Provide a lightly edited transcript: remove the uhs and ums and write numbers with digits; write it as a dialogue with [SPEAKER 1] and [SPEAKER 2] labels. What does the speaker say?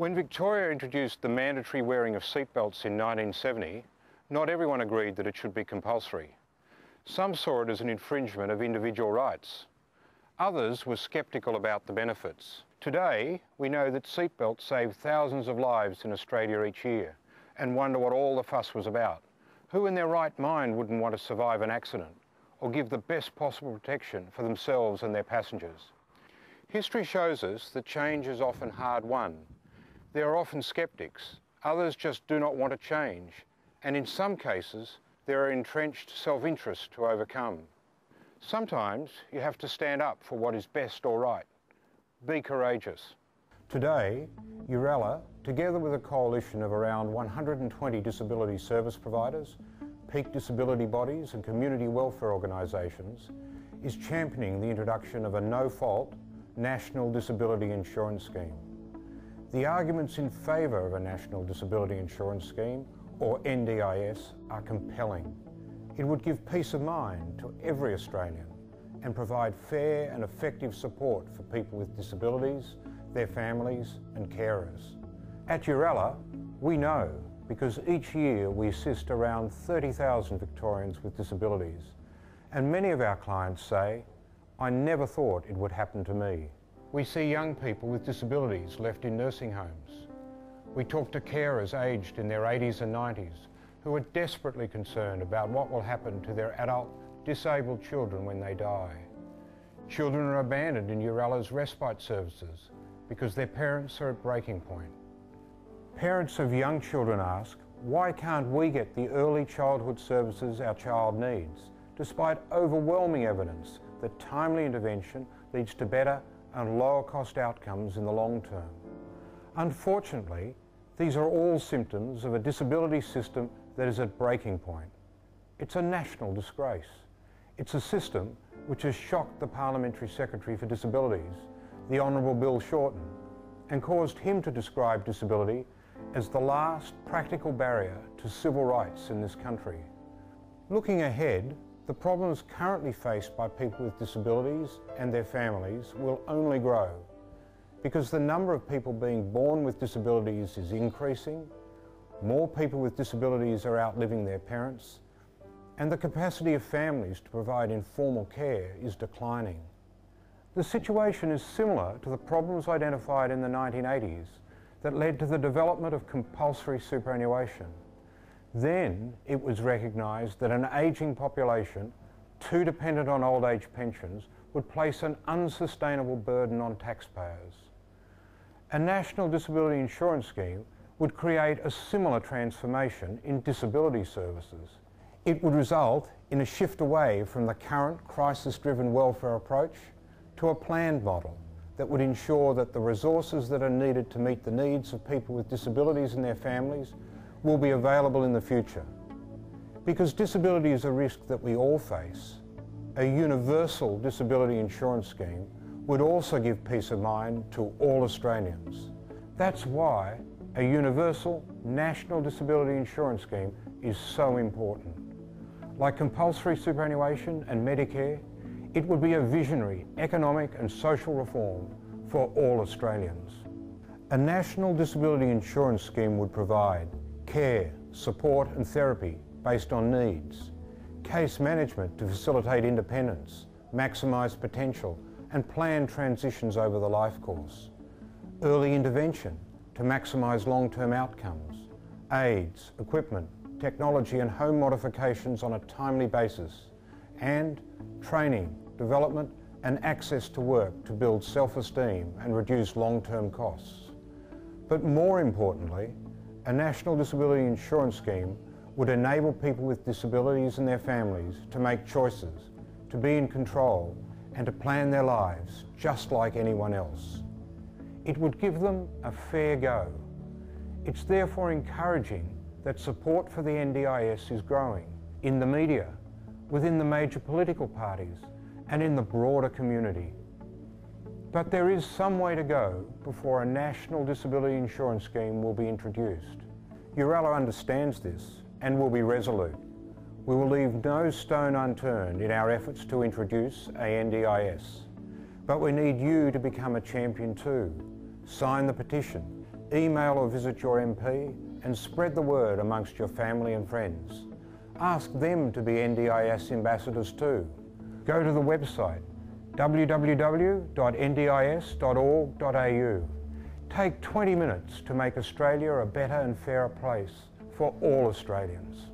[SPEAKER 1] When Victoria introduced the mandatory wearing of seatbelts in 1970, not everyone agreed that it should be compulsory. Some saw it as an infringement of individual rights. Others were sceptical about the benefits. Today, we know that seatbelts save thousands of lives in Australia each year and wonder what all the fuss was about. Who in their right mind wouldn't want to survive an accident or give the best possible protection for themselves and their passengers? History shows us that change is often hard won. There are often sceptics, others just do not want to change, and in some cases there are entrenched self-interest to overcome. Sometimes you have to stand up for what is best or right. Be courageous. Today, Urella, together with a coalition of around 120 disability service providers, peak disability bodies and community welfare organisations, is championing the introduction of a no-fault National Disability Insurance Scheme. The arguments in favour of a National Disability Insurance Scheme, or NDIS, are compelling. It would give peace of mind to every Australian and provide fair and effective support for people with disabilities, their families and carers. At Urella, we know because each year we assist around 30,000 Victorians with disabilities, and many of our clients say, "I never thought it would happen to me." We see young people with disabilities left in nursing homes. We talk to carers aged in their 80s and 90s who are desperately concerned about what will happen to their adult disabled children when they die. Children are abandoned in Urella's respite services because their parents are at breaking point. Parents of young children ask, why can't we get the early childhood services our child needs, despite overwhelming evidence that timely intervention leads to better and lower cost outcomes in the long term? Unfortunately, these are all symptoms of a disability system that is at breaking point. It's a national disgrace. It's a system which has shocked the Parliamentary Secretary for Disabilities, the Honourable Bill Shorten, and caused him to describe disability as the last practical barrier to civil rights in this country. Looking ahead, the problems currently faced by people with disabilities and their families will only grow because the number of people being born with disabilities is increasing, more people with disabilities are outliving their parents, and the capacity of families to provide informal care is declining. The situation is similar to the problems identified in the 1980s that led to the development of compulsory superannuation. Then it was recognised that an ageing population, too dependent on old age pensions, would place an unsustainable burden on taxpayers. A National Disability Insurance Scheme would create a similar transformation in disability services. It would result in a shift away from the current crisis-driven welfare approach to a planned model that would ensure that the resources that are needed to meet the needs of people with disabilities and their families will be available in the future. Because disability is a risk that we all face, a universal disability insurance scheme would also give peace of mind to all Australians. That's why a universal national disability insurance scheme is so important. Like compulsory superannuation and Medicare, it would be a visionary economic and social reform for all Australians. A national disability insurance scheme would provide care, support and therapy based on needs, case management to facilitate independence, maximise potential and plan transitions over the life course, early intervention to maximise long-term outcomes, aids, equipment, technology and home modifications on a timely basis, and training, development and access to work to build self-esteem and reduce long-term costs. But more importantly, a national disability insurance scheme would enable people with disabilities and their families to make choices, to be in control and to plan their lives just like anyone else. It would give them a fair go. It's therefore encouraging that support for the NDIS is growing in the media, within the major political parties and in the broader community. But there is some way to go before a national disability insurance scheme will be introduced. Urella understands this and will be resolute. We will leave no stone unturned in our efforts to introduce a NDIS. But we need you to become a champion too. Sign the petition, email or visit your MP and spread the word amongst your family and friends. Ask them to be NDIS ambassadors too. Go to the website www.ndis.org.au. Take 20 minutes to make Australia a better and fairer place for all Australians.